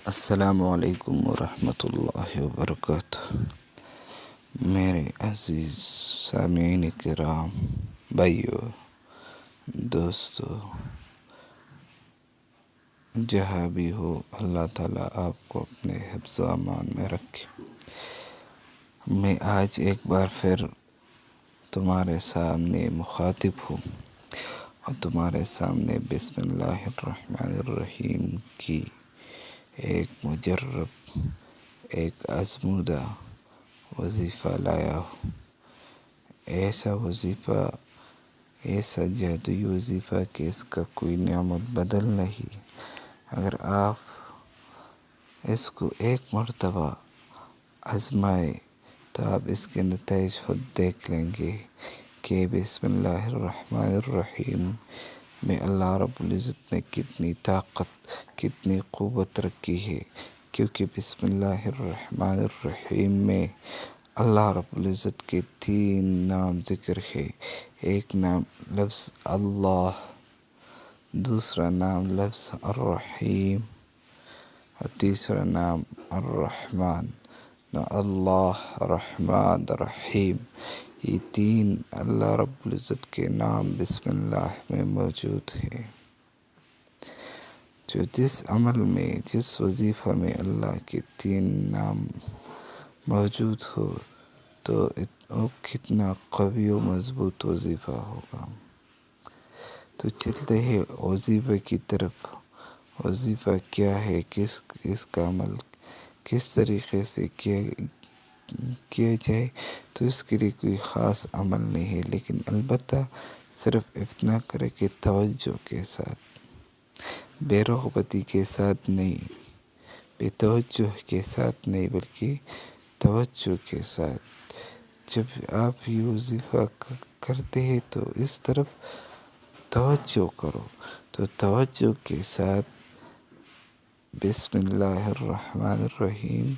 السلام علیکم ورحمۃ اللہ وبرکاتہ۔ میرے عزیز سامعین کرام، بھائیو، دوستو، جہاں بھی ہو اللہ تعالیٰ آپ کو اپنے حفظ و امان میں رکھے۔ میں آج ایک بار پھر تمہارے سامنے مخاطب ہوں اور تمہارے سامنے بسم اللہ الرحمن الرحیم کی ایک مجرب، ایک آزمودہ وظیفہ لایا ہوں۔ ایسا وظیفہ، ایسا جادوئی وظیفہ کہ اس کا کوئی نعمت بدل نہیں۔ اگر آپ اس کو ایک مرتبہ آزمائے تو آپ اس کے نتائج خود دیکھ لیں گے کہ بسم اللہ الرحمن الرحیم میں اللہ رب العزت نے کتنی طاقت، کتنی قوت رکھی ہے، کیونکہ بسم اللہ الرحمن الرحیم میں اللہ رب العزت کے 3 نام ذکر ہے۔ ایک نام لفظ اللہ، دوسرا نام لفظ الرحیم اور تیسرا نام الرحمن۔ اللہ، رحمان، رحیم، یہ 3 اللہ رب العزت کے نام بسم اللہ میں موجود ہیں۔ جو جس عمل میں، جس وظیفہ میں اللہ کے 3 نام موجود ہو تو وہ کتنا قوی و مضبوط وظیفہ ہوگا۔ تو چلتے ہیں وظیفے کی طرف۔ وظیفہ کیا ہے، اس کا عمل کس طریقے سے کیا جائے، تو اس کے لیے کوئی خاص عمل نہیں ہے، لیکن البتہ صرف اتنا کرے کہ توجہ کے ساتھ، بے رغبتی کے ساتھ نہیں، بے توجہ کے ساتھ نہیں، بلکہ توجہ کے ساتھ۔ جب آپ یہ وظیفہ کرتے ہیں تو اس طرف توجہ کرو، تو توجہ کے ساتھ بسم اللہ الرحمن الرحیم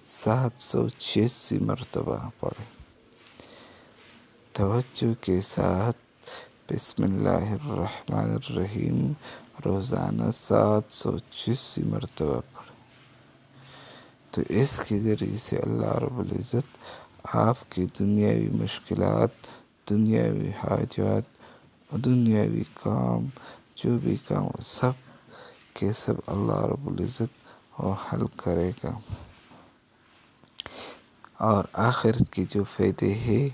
786 مرتبہ پڑھیں۔ توجہ کے ساتھ بسم اللہ الرحمن الرحیم روزانہ 786 مرتبہ پڑھیں، تو اس کے ذریعے سے اللہ رب العزت آپ کی دنیاوی مشکلات، دنیاوی حاجات، دنیاوی کام، جو بھی کام ہو، سب کے سب اللہ رب العزت وہ حل کرے گا، اور آخرت کی جو فائدے ہیں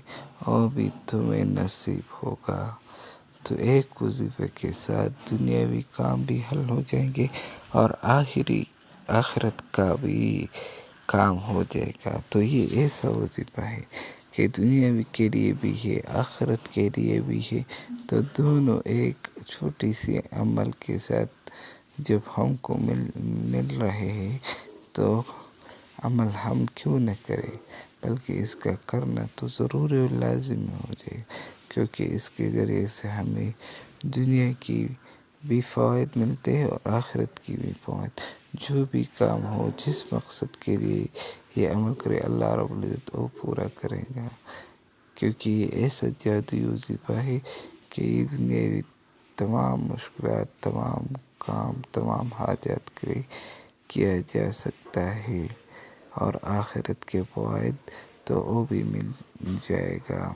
وہ بھی تمہیں نصیب ہوگا۔ تو ایک وظیفے کے ساتھ دنیاوی کام بھی حل ہو جائیں گے اور آخرت کا بھی کام ہو جائے گا۔ تو یہ ایسا وظیفہ ہے کہ دنیاوی کے لیے بھی ہے، آخرت کے لیے بھی ہے۔ تو دونوں ایک چھوٹی سی عمل کے ساتھ جب ہم کو مل رہے ہیں تو عمل ہم کیوں نہ کریں، بلکہ اس کا کرنا تو ضروری و لازم ہو جائے، کیونکہ اس کے ذریعے سے ہمیں دنیا کی بھی فوائد ملتے ہیں اور آخرت کی بھی فوائد۔ جو بھی کام ہو، جس مقصد کے لیے یہ عمل کرے، اللہ رب العزت وہ پورا کرے گا، کیونکہ یہ ایسا جادوئی وظیفہ ہے کہ یہ دنیاوی تمام مشکلات، تمام کام، تمام حاجات کے لیے کیا جا سکتا ہے، اور آخرت کے فوائد تو وہ بھی مل جائے گا۔